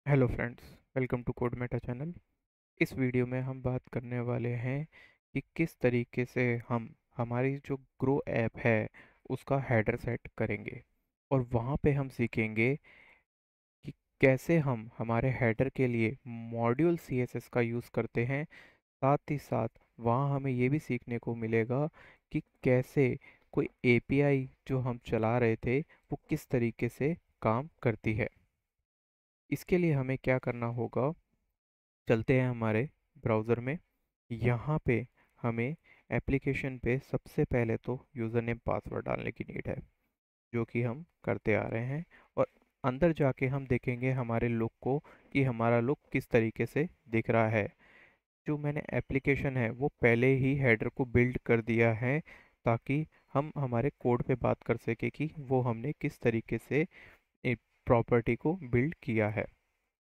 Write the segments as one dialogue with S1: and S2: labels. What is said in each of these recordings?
S1: Hello friends, welcome to Code Meta channel. इस video में हम बात करने वाले हैं कि किस तरीके से हम हमारी जो ग्रो ऐप है उसका हेडर सेट करेंगे और वहाँ पे हम सीखेंगे कि कैसे हम हमारे हेडर के लिए मॉड्यूल सीएसएस का यूज़ करते हैं। साथ ही साथ वहाँ हमें ये भी सीखने को मिलेगा कि कैसे कोई एपीआई जो हम चला रहे थे वो किस तरीके से काम करती है। इसके लिए हमें क्या करना होगा, चलते हैं हमारे ब्राउज़र में। यहाँ पे हमें एप्लीकेशन पे सबसे पहले तो यूज़र नेम पासवर्ड डालने की नीड है, जो कि हम करते आ रहे हैं। और अंदर जाके हम देखेंगे हमारे लुक को कि हमारा लुक किस तरीके से दिख रहा है। जो मैंने एप्लीकेशन है वो पहले ही हेडर को बिल्ड कर दिया है, ताकि हम हमारे कोड पे बात कर सके कि वो हमने किस तरीके से एक प्रॉपर्टी को बिल्ड किया है।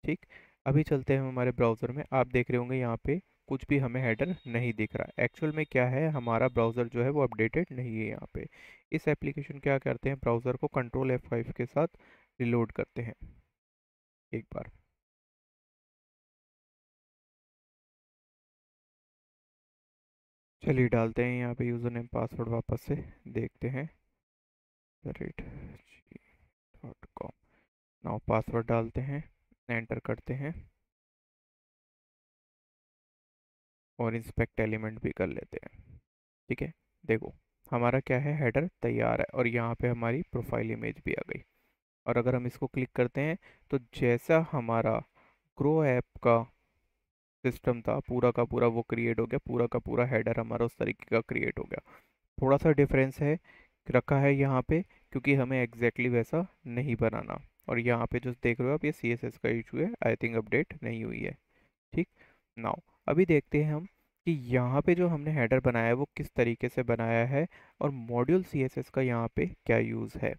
S1: ठीक, अभी चलते हैं हम हमारे ब्राउज़र में। आप देख रहे होंगे यहाँ पे कुछ भी हमें हेडर नहीं दिख रहा। एक्चुअल में क्या है, हमारा ब्राउज़र जो है वो अपडेटेड नहीं है यहाँ पे। इस एप्लीकेशन क्या करते हैं, ब्राउज़र को कंट्रोल F5 के साथ रिलोड करते हैं एक बार। चलिए डालते हैं यहाँ पे यूज़र नेम पासवर्ड, वापस से देखते हैं @gmail.com। नाउ पासवर्ड डालते हैं, एंटर करते हैं और इंस्पेक्ट एलिमेंट भी कर लेते हैं। ठीक है, देखो हमारा क्या है, हेडर तैयार है और यहाँ पे हमारी प्रोफाइल इमेज भी आ गई। और अगर हम इसको क्लिक करते हैं तो जैसा हमारा ग्रो ऐप का सिस्टम था पूरा का पूरा वो क्रिएट हो गया, पूरा का पूरा हेडर हमारा उस तरीके का क्रिएट हो गया। थोड़ा सा डिफरेंस है रखा है यहाँ पे, क्योंकि हमें एग्जैक्टली वैसा नहीं बनाना। और यहाँ पे जो देख रहे हो आप, ये CSS का इशू है, आई थिंक अपडेट नहीं हुई है। ठीक, नाउ अभी देखते हैं हम कि यहाँ पे जो हमने हेडर बनाया है वो किस तरीके से बनाया है और मॉड्यूल सीएसएस का यहाँ पे क्या यूज़ है।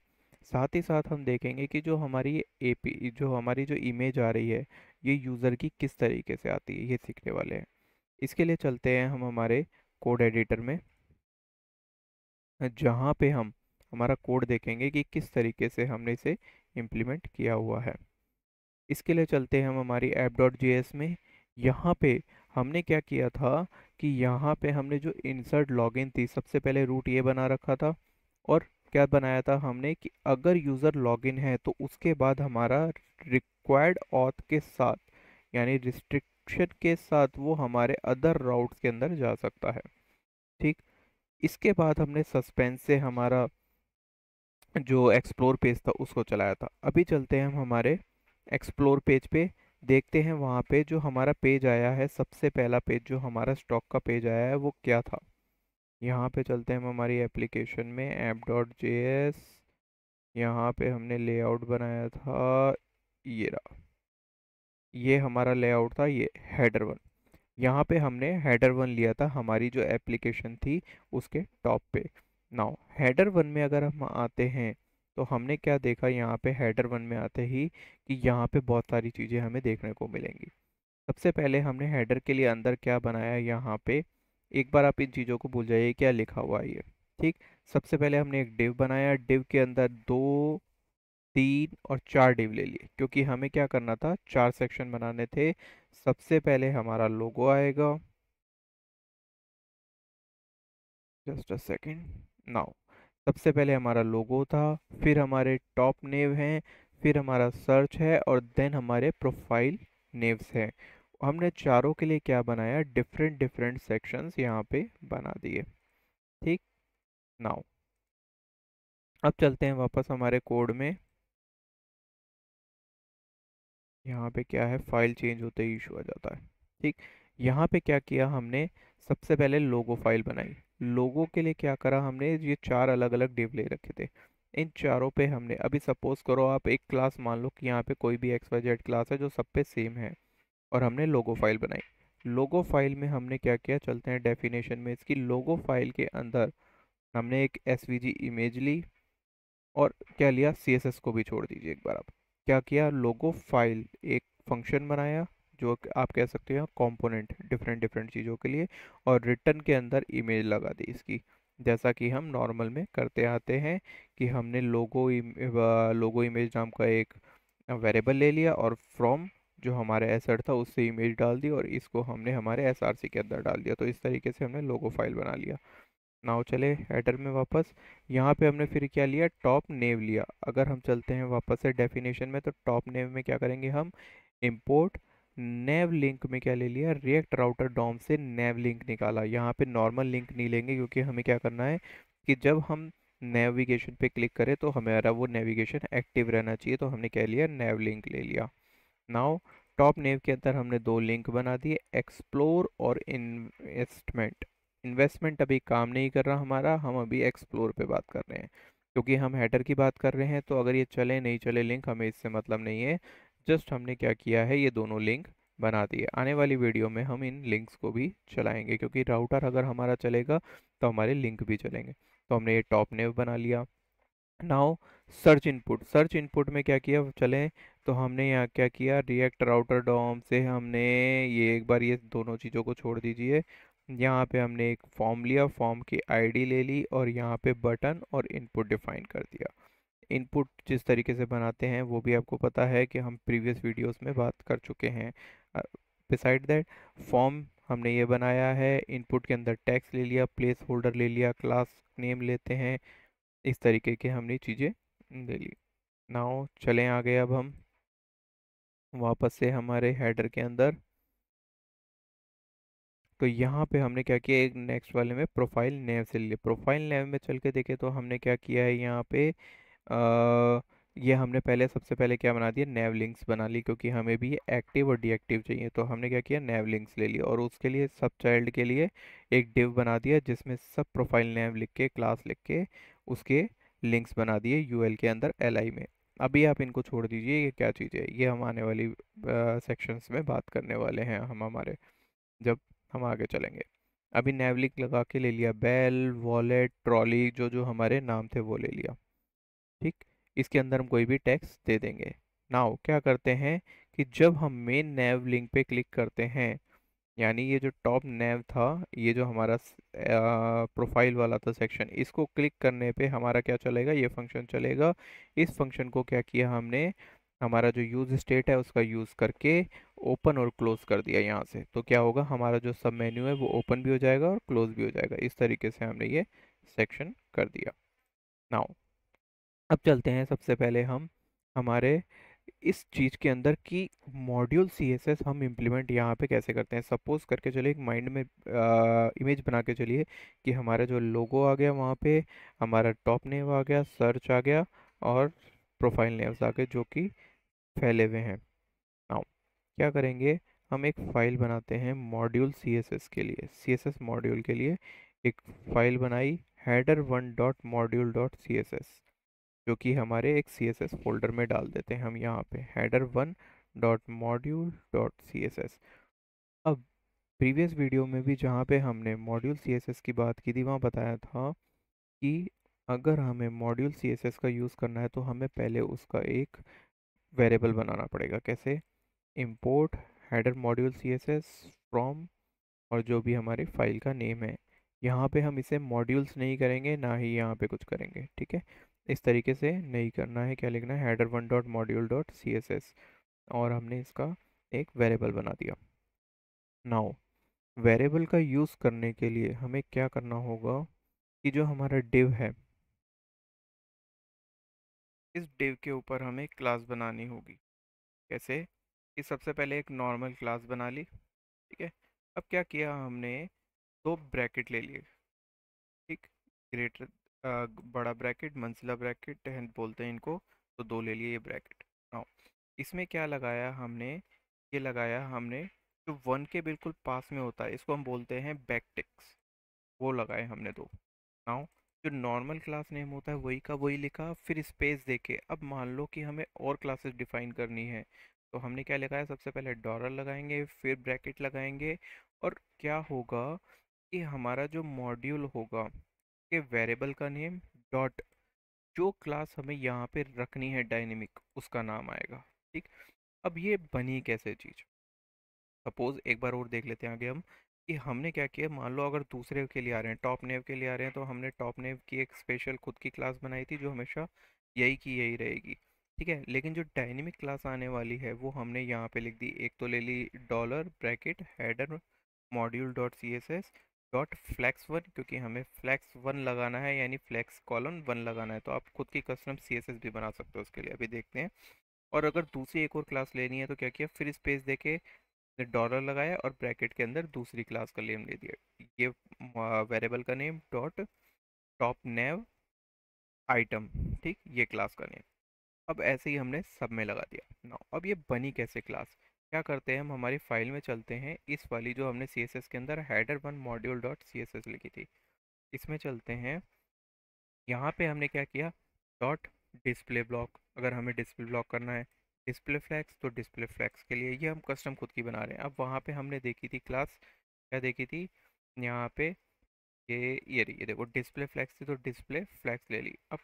S1: साथ ही साथ हम देखेंगे कि जो हमारी एपी जो हमारी जो इमेज आ रही है ये यूज़र की किस तरीके से आती है, ये सीखने वाले हैं। इसके लिए चलते हैं हम हमारे कोड एडिटर में, जहाँ पे हम हमारा कोड देखेंगे कि किस तरीके से हमने इसे इम्प्लीमेंट किया हुआ है। इसके लिए चलते हैं हम हमारी app.js में। यहाँ पे हमने क्या किया था कि यहाँ पे हमने जो इंसर्ट लॉगिन थी, सबसे पहले रूट ये बना रखा था। और क्या बनाया था हमने कि अगर यूज़र लॉगिन है तो उसके बाद हमारा रिक्वायर्ड ऑथ के साथ, यानी रिस्ट्रिक्शन के साथ, वो हमारे अदर राउट्स के अंदर जा सकता है। ठीक, इसके बाद हमने सस्पेंस से हमारा जो एक्सप्लोर पेज था उसको चलाया था। अभी चलते हैं हम हमारे एक्सप्लोर पेज पे, देखते हैं वहाँ पे जो हमारा पेज आया है, सबसे पहला पेज जो हमारा स्टॉक का पेज आया है वो क्या था। यहाँ पे चलते हैं हम हमारी एप्लीकेशन में, app.js। यहाँ पे हमने लेआउट बनाया था, ये रहा, ये हमारा लेआउट था, ये हेडर वन। यहाँ पे हमने हेडर वन लिया था हमारी जो एप्लीकेशन थी उसके टॉप पे। नाउ हेडर वन में अगर हम आते हैं तो हमने क्या देखा, यहाँ पे हेडर वन में आते ही कि यहाँ पे बहुत सारी चीज़ें हमें देखने को मिलेंगी। सबसे पहले हमने हेडर के लिए अंदर क्या बनाया, यहाँ पे एक बार आप इन चीज़ों को भूल जाइए क्या लिखा हुआ है ये। ठीक, सबसे पहले हमने एक डिव बनाया, डिव के अंदर 2, 3 और 4 डिव ले लिए, क्योंकि हमें क्या करना था, 4 सेक्शन बनाने थे। सबसे पहले हमारा लोगो आएगा, जस्ट अ सेकेंड। नाउ सबसे पहले हमारा लोगो था, फिर हमारे टॉप नेव हैं, फिर हमारा सर्च है और देन हमारे प्रोफाइल नेव्स हैं। हमने चारों के लिए क्या बनाया, डिफरेंट डिफरेंट सेक्शंस यहाँ पे बना दिए। ठीक, नाउ अब चलते हैं वापस हमारे कोड में। यहाँ पे क्या है, फाइल चेंज होते ही इशू आ जाता है। ठीक, यहाँ पे क्या किया हमने, सबसे पहले लोगो फाइल बनाई। लोगो के लिए क्या करा हमने, ये 4 अलग अलग डिव ले रखे थे। इन चारों पे हमने, अभी सपोज करो आप एक क्लास मान लो कि यहाँ पे कोई भी XYZ क्लास है जो सब पे सेम है, और हमने लोगो फाइल बनाई। लोगो फाइल में हमने क्या किया, चलते हैं डेफिनेशन में, इसकी लोगो फाइल के अंदर हमने एक SVG इमेज ली और क्या लिया, CSS को भी छोड़ दीजिए एक बार आप। क्या किया, लोगो फाइल एक फंक्शन बनाया, जो कि आप कह सकते हैं कंपोनेंट, डिफरेंट डिफरेंट चीज़ों के लिए, और रिटर्न के अंदर इमेज लगा दी इसकी, जैसा कि हम नॉर्मल में करते आते हैं कि हमने लोगो इमेज नाम का एक वेरिएबल ले लिया और फ्रॉम जो हमारा एसेट था उससे इमेज डाल दी और इसको हमने हमारे एसआरसी के अंदर डाल दिया। तो इस तरीके से हमने लोगो फाइल बना लिया। नाउ चले हेडर में वापस। यहाँ पे हमने फिर क्या लिया, टॉप नेव लिया। अगर हम चलते हैं वापस से डेफिनेशन में, तो टॉप नेव में क्या करेंगे हम, इंपोर्ट नेव लिंक में क्या ले लिया, रिएक्ट राउटर डॉम से नेव लिंक निकाला। यहाँ पे नॉर्मल लिंक नहीं लेंगे क्योंकि हमें क्या करना है कि जब हम नेविगेशन पे क्लिक करें तो हमारा वो नेविगेशन एक्टिव रहना चाहिए। तो हमने क्या लिया, नेव लिंक ले लिया। नाउ टॉप नेव के अंदर हमने दो लिंक बना दिए, एक्सप्लोर और इन्वेस्टमेंट। इन्वेस्टमेंट अभी काम नहीं कर रहा हमारा, हम अभी एक्सप्लोर पे बात कर रहे हैं क्योंकि हम हेडर की बात कर रहे हैं। तो अगर ये चले नहीं चले लिंक, हमें इससे मतलब नहीं है। जस्ट हमने क्या किया है, ये दोनों लिंक बना दिए। आने वाली वीडियो में हम इन लिंक्स को भी चलाएंगे क्योंकि राउटर अगर हमारा चलेगा तो हमारे लिंक भी चलेंगे। तो हमने ये टॉप नेव बना लिया। Now search input. Search input में क्या किया, चलें तो हमने यहाँ क्या किया, रिएक्ट राउटर डॉम से हमने ये एक बार ये दोनों चीज़ों को छोड़ दीजिए। यहाँ पे हमने एक फॉर्म लिया, फॉर्म की आईडी ले ली और यहाँ पे बटन और इनपुट डिफाइन कर दिया। इनपुट जिस तरीके से बनाते हैं वो भी आपको पता है कि हम प्रीवियस वीडियोस में बात कर चुके हैं। बिसाइड दैट फॉर्म हमने ये बनाया है, इनपुट के अंदर टेक्स्ट ले लिया, प्लेस होल्डर ले लिया, क्लास नेम लेते हैं। इस तरीके के हमने चीज़ें ले ली। नाउ चलें आगे। अब हम वापस से हमारे हेडर के अंदर, तो यहाँ पे हमने क्या किया, एक नेक्स्ट वाले में प्रोफाइल नेम से लिए। प्रोफाइल नेम में चल के देखे तो हमने क्या किया है यहाँ पे, ये हमने पहले सबसे पहले क्या बना दिया, नेव लिंक्स बना ली क्योंकि हमें भी ये एक्टिव और डीएक्टिव चाहिए। तो हमने क्या किया, नेव लिंक्स ले लिया और उसके लिए सब चाइल्ड के लिए एक डिव बना दिया जिसमें सब प्रोफाइल नेम लिख के, क्लास लिख के उसके लिंक्स बना दिए यूएल के अंदर एलआई में। अभी आप इनको छोड़ दीजिए, ये क्या चीज़ है, ये हम आने वाली सेक्शंस में बात करने वाले हैं हम हमारे, जब हम आगे चलेंगे। अभी नेव लिंक लगा के ले लिया, बेल, वॉलेट, ट्रॉली, जो जो हमारे नाम थे वो ले लिया। ठीक, इसके अंदर हम कोई भी टेक्स्ट दे देंगे। नाउ क्या करते हैं कि जब हम मेन नेव लिंक पे क्लिक करते हैं, यानी ये जो टॉप नेव था, ये जो हमारा प्रोफाइल वाला था सेक्शन, इसको क्लिक करने पे हमारा क्या चलेगा, ये फंक्शन चलेगा। इस फंक्शन को क्या किया हमने, हमारा जो यूज स्टेट है उसका यूज़ करके ओपन और क्लोज कर दिया यहाँ से। तो क्या होगा, हमारा जो सब मेन्यू है वो ओपन भी हो जाएगा और क्लोज भी हो जाएगा। इस तरीके से हमने ये सेक्शन कर दिया। नाउ अब चलते हैं सबसे पहले हम हमारे इस चीज़ के अंदर की मॉड्यूल सीएसएस हम इम्प्लीमेंट यहाँ पे कैसे करते हैं। सपोज करके चलिए एक माइंड में इमेज बना के चलिए कि हमारा जो लोगो आ गया, वहाँ पे हमारा टॉप नेम आ गया, सर्च आ गया और प्रोफाइल नेम्स आ गए जो कि फैले हुए हैं। नाउ क्या करेंगे, हम एक फ़ाइल बनाते हैं मॉड्यूल सीएसएस के लिए, सीएसएस मॉड्यूल के लिए एक फ़ाइल बनाई, header1.module.css, जो कि हमारे एक CSS फोल्डर में डाल देते हैं हम यहाँ पे, header1.module.css। अब प्रीवियस वीडियो में भी जहाँ पे हमने मॉड्यूल CSS की बात की थी, वहाँ बताया था कि अगर हमें मॉड्यूल CSS का यूज़ करना है तो हमें पहले उसका एक वेरिएबल बनाना पड़ेगा। कैसे, import header module CSS from, और जो भी हमारी फाइल का नेम है, यहाँ पे हम इसे मॉड्यूल्स नहीं करेंगे, ना ही यहाँ पे कुछ करेंगे। ठीक है, इस तरीके से नहीं करना है। क्या लिखना है, header1.module.css, और हमने इसका एक वेरिएबल बना दिया। नाउ वेरिएबल का यूज़ करने के लिए हमें क्या करना होगा कि जो हमारा div है, इस div के ऊपर हमें क्लास बनानी होगी। कैसे, कि सबसे पहले एक नॉर्मल क्लास बना ली। ठीक है, अब क्या किया हमने, दो ब्रैकेट ले लिए। ठीक, ग्रेटर, बड़ा ब्रैकेट, मंजिला ब्रैकेट है बोलते हैं इनको, तो दो ले लिए ये ब्रैकेट। नाउ इसमें क्या लगाया हमने, ये लगाया हमने जो वन के बिल्कुल पास में होता है, इसको हम बोलते हैं बैकटिक्स, वो लगाए हमने दो। नाउ जो नॉर्मल क्लास नेम होता है वही का वही लिखा, फिर स्पेस देके। अब मान लो कि हमें और क्लासेस डिफाइन करनी है, तो हमने क्या लगाया, सबसे पहले डॉलर लगाएंगे, फिर ब्रैकेट लगाएंगे, और क्या होगा कि हमारा जो मॉड्यूल होगा के वेरिएबल का नेम डॉट, जो क्लास हमें यहाँ पे रखनी है डायनेमिक, उसका नाम आएगा। ठीक, अब ये बनी कैसे चीज़, सपोज एक बार और देख लेते हैं आगे हम कि हमने क्या किया। मान लो अगर दूसरे के लिए आ रहे हैं, टॉप नेव के लिए आ रहे हैं, तो हमने टॉप नेव की एक स्पेशल खुद की क्लास बनाई थी जो हमेशा यही की यही रहेगी। ठीक है। लेकिन जो डायनेमिक क्लास आने वाली है वो हमने यहाँ पे लिख दी, एक तो ले ली dollar bracket header module dot C S S dot flex one, क्योंकि हमें फ्लैक्स वन लगाना है, यानी फ्लैक्स कॉलन वन लगाना है। तो आप खुद की कस्टम सी एस एस भी बना सकते हो उसके लिए, अभी देखते हैं। और अगर दूसरी एक और क्लास लेनी है तो क्या किया, फिर स्पेस देके डॉलर लगाया और ब्रैकेट के अंदर दूसरी क्लास का नेम ले दिया, ये वेरिएबल का नेम डॉट टॉप नेव आइटम, ठीक, ये क्लास का नेम। अब ऐसे ही हमने सब में लगा दिया ना। अब ये बनी कैसे क्लास, क्या करते हैं हम, हमारी फाइल में चलते हैं, इस वाली जो हमने सी एस एस के अंदर header one module dot C S S लिखी थी, इसमें चलते हैं। यहाँ पे हमने क्या किया, डॉट डिस्प्ले ब्लॉक, अगर हमें डिस्प्ले ब्लॉक करना है, डिस्प्ले फ्लैग्स, तो डिस्प्ले फ्लैग्स के लिए ये हम कस्टम खुद की बना रहे हैं। अब वहाँ पे हमने देखी थी क्लास, क्या देखी थी यहाँ पे, ये देखो डिस्प्ले फ्लैग्स थी, तो डिस्प्ले फ्लैग्स ले ली। अब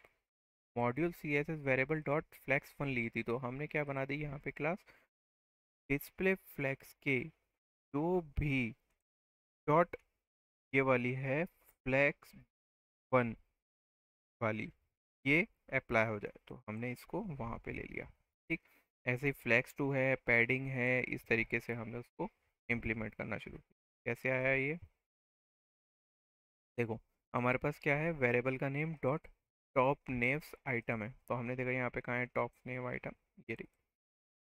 S1: module C S S variable dot flex one ली थी, तो हमने क्या बना दी यहाँ पे क्लास डिस्प्ले फ्लैक्स के जो भी डॉट, ये वाली है फ्लैक्स वन वाली, ये अप्लाई हो जाए, तो हमने इसको वहाँ पे ले लिया। ठीक, ऐसे ही फ्लैक्स टू है, पैडिंग है, इस तरीके से हमने उसको इम्प्लीमेंट करना शुरू किया। कैसे आया ये, देखो हमारे पास क्या है, वेरिएबल का name dot top Neves item है, तो हमने देखा यहाँ पे कहाँ है टॉप नेव आइटम, ये रही।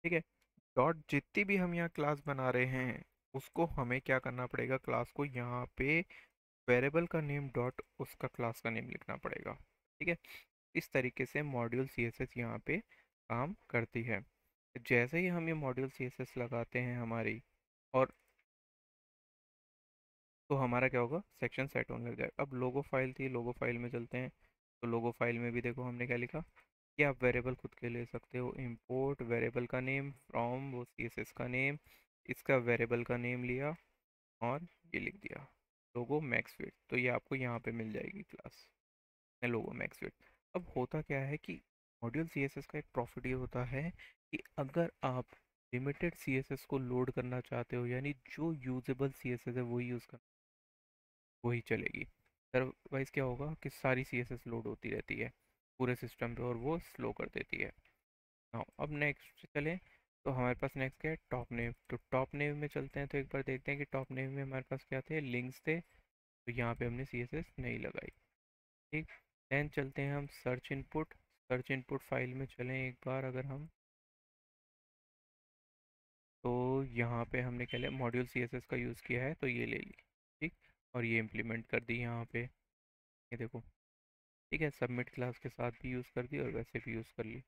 S1: ठीक है, डॉट जितनी भी हम यहाँ क्लास बना रहे हैं उसको हमें क्या करना पड़ेगा, क्लास को यहाँ पे वेरिएबल का नेम डॉट उसका क्लास का नेम लिखना पड़ेगा। ठीक है, इस तरीके से मॉड्यूल सी एस एस यहाँ पे काम करती है। जैसे ही हम ये मॉड्यूल सी एस एस लगाते हैं हमारी, और तो हमारा क्या होगा, सेक्शन सेट होने लग जाएगा। अब लोगो फाइल थी, लोगो फाइल में चलते हैं। तो लोगो फाइल में भी देखो हमने क्या लिखा, कि आप वेरिएबल खुद के ले सकते हो, इंपोर्ट वेरिएबल का नेम फ्रॉम वो सी एस एस का नेम, इसका वेरिएबल का नेम लिया और ये लिख दिया लोगो मैक्स विड्थ, तो ये आपको यहाँ पे मिल जाएगी क्लास लोगो मैक्स विड्थ। अब होता क्या है कि मॉड्यूल सी एस एस का एक प्रॉफिट ये होता है कि अगर आप लिमिटेड सी एस एस को लोड करना चाहते हो, यानी जो यूजेबल सी एस एस है वही यूज़ कर, वही चलेगी। अदरवाइज क्या होगा कि सारी सी एस एस लोड होती रहती है पूरे सिस्टम पे और वो स्लो कर देती है। हाँ, अब नेक्स्ट चलें, तो हमारे पास नेक्स्ट क्या है, टॉप नेम। तो टॉप नेम में चलते हैं, तो एक बार देखते हैं कि टॉप नेम में हमारे पास क्या थे, लिंक्स थे, तो यहाँ पे हमने सी एस एस नहीं लगाई। ठीक, देन चलते हैं हम search input, search input file में चलें एक बार अगर हम, तो यहाँ पे हमने क्या लिया, मॉड्यूल सी एस एस का यूज़ किया है, तो ये ले ली। ठीक, और ये इम्प्लीमेंट कर दी यहाँ पे, ये देखो। ठीक है, सबमिट क्लास के साथ भी यूज़ कर दी और वैसे भी यूज़ कर ली।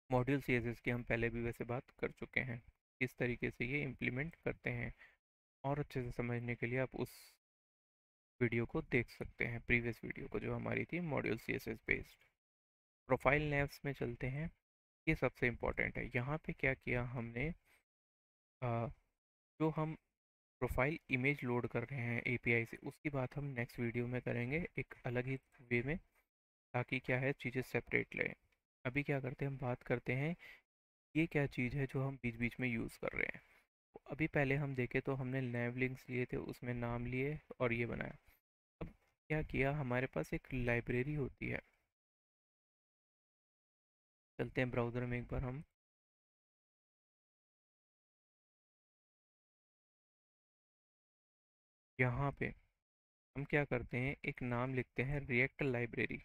S1: मॉड्यूल सी एस एस की हम पहले भी वैसे बात कर चुके हैं, किस तरीके से ये इम्प्लीमेंट करते हैं। और अच्छे से समझने के लिए आप उस वीडियो को देख सकते हैं, प्रीवियस वीडियो को जो हमारी थी module C S S based. Profile navs में चलते हैं, ये सबसे इम्पोर्टेंट है। यहाँ पे क्या किया हमने, जो हम प्रोफाइल इमेज लोड कर रहे हैं एपीआई से, उसकी बात हम नेक्स्ट वीडियो में करेंगे एक अलग ही वे में, ताकि क्या है चीज़ें सेपरेट लें। अभी क्या करते हैं, हम बात करते हैं ये क्या चीज़ है जो हम बीच बीच में यूज़ कर रहे हैं। तो अभी पहले हम देखें तो हमने नैव लिंक्स लिए थे, उसमें नाम लिए और ये बनाया। अब क्या किया, हमारे पास एक लाइब्रेरी होती है, चलते हैं ब्राउज़र में एक बार हम, यहाँ पे हम क्या करते हैं, एक नाम लिखते हैं रिएक्ट लाइब्रेरी,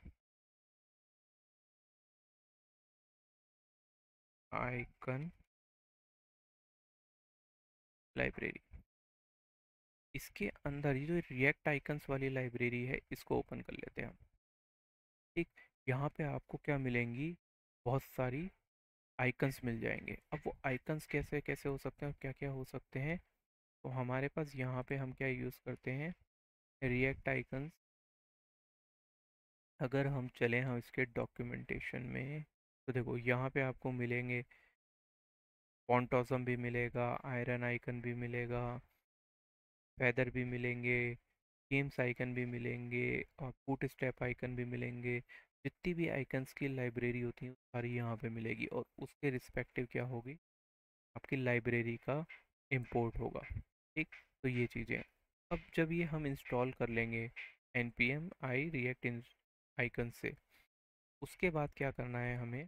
S1: आइकन लाइब्रेरी। इसके अंदर ये जो रिएक्ट आइकन्स वाली लाइब्रेरी है इसको ओपन कर लेते हैं हम। ठीक, यहाँ पे आपको क्या मिलेंगी, बहुत सारी आइकन्स मिल जाएंगे। अब वो आइकन्स कैसे कैसे हो सकते हैं और क्या क्या हो सकते हैं, तो हमारे पास यहाँ पे हम क्या यूज़ करते हैं, रिएक्ट आइकन्स। अगर हम चलें हम इसके डॉक्यूमेंटेशन में, तो देखो यहाँ पे आपको मिलेंगे, फॉन्टॉसम भी मिलेगा, आयरन आइकन भी मिलेगा, फेदर भी मिलेंगे, गेम्स आइकन भी मिलेंगे और फुट स्टेप आइकन भी मिलेंगे। जितनी भी आइकन्स की लाइब्रेरी होती है सारी यहाँ पे मिलेगी, और उसके रिस्पेक्टिव क्या होगी, आपकी लाइब्रेरी का इंपोर्ट होगा। ठीक, तो ये चीज़ें अब जब ये हम इंस्टॉल कर लेंगे, npm i react आइकन से। उसके बाद क्या करना है, हमें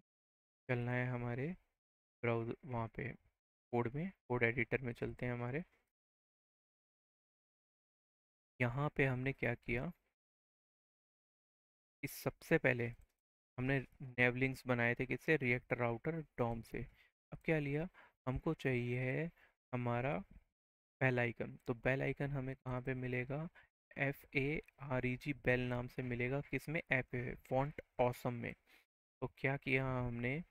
S1: चलना है हमारे ब्राउज़र वहाँ पे कोड में, कोड एडिटर में चलते हैं हमारे। यहाँ पे हमने क्या किया, इस सबसे पहले हमने नेव लिंक्स बनाए थे किससे, रिएक्ट राउटर डॉम से। अब क्या लिया, हमको चाहिए है हमारा बेल आइकन। तो बेल आइकन हमें कहाँ पे मिलेगा, FAREG बेल नाम से मिलेगा, किसमें, ऐप फॉन्ट ऑसम में। तो क्या किया हमने,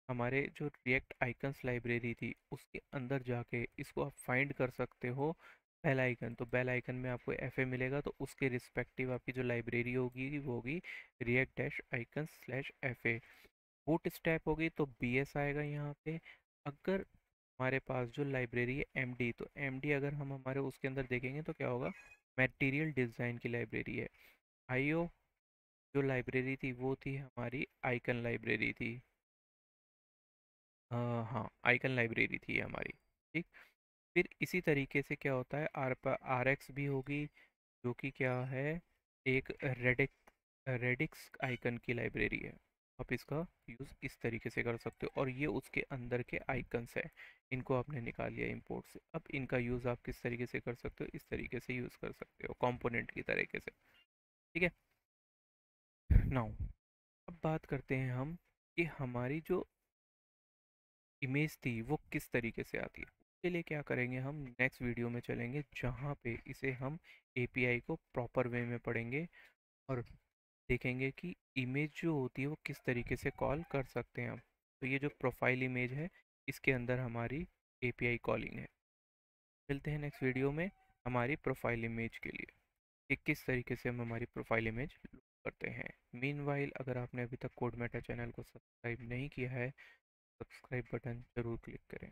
S1: हमारे जो रिएक्ट आइकन्स लाइब्रेरी थी उसके अंदर जाके इसको आप फाइंड कर सकते हो बेल आइकन। तो बेल आइकन में आपको FA मिलेगा, तो उसके रिस्पेक्टिव आपकी जो लाइब्रेरी होगी वो होगी react dash icon slash FA। Boot step होगी तो BS आएगा यहाँ पे। अगर हमारे पास जो लाइब्रेरी है MD, तो MD अगर हम हमारे उसके अंदर देखेंगे तो क्या होगा, मटेरियल डिज़ाइन की लाइब्रेरी है। IO जो लाइब्रेरी थी वो थी हमारी आइकन लाइब्रेरी थी। हाँ, आइकन लाइब्रेरी थी ये हमारी। ठीक। फिर इसी तरीके से क्या होता है, RX भी होगी, जो कि क्या है, एक रेडिक्स आइकन की लाइब्रेरी है। आप इसका यूज़ इस तरीके से कर सकते हो, और ये उसके अंदर के आइकन्स है। इनको आपने निकाल लिया इंपोर्ट से। अब इनका यूज़ आप किस तरीके से कर सकते हो, इस तरीके से यूज़ कर सकते हो कंपोनेंट की तरीके से। ठीक है। नाउ अब बात करते हैं हम कि हमारी जो इमेज थी वो किस तरीके से आती है। उसके लिए क्या करेंगे, हम नेक्स्ट वीडियो में चलेंगे जहाँ पे इसे हम API को प्रॉपर वे में पढ़ेंगे, और देखेंगे कि इमेज जो होती है वो किस तरीके से कॉल कर सकते हैं हम। तो ये जो प्रोफाइल इमेज है, इसके अंदर हमारी API कॉलिंग है। मिलते हैं नेक्स्ट वीडियो में हमारी प्रोफाइल इमेज के लिए, कि किस तरीके से हम हमारी प्रोफाइल इमेज करते हैं। मीनवाइल अगर आपने अभी तक कोड मेटा चैनल को सब्सक्राइब नहीं किया है, सब्सक्राइब बटन ज़रूर क्लिक करें।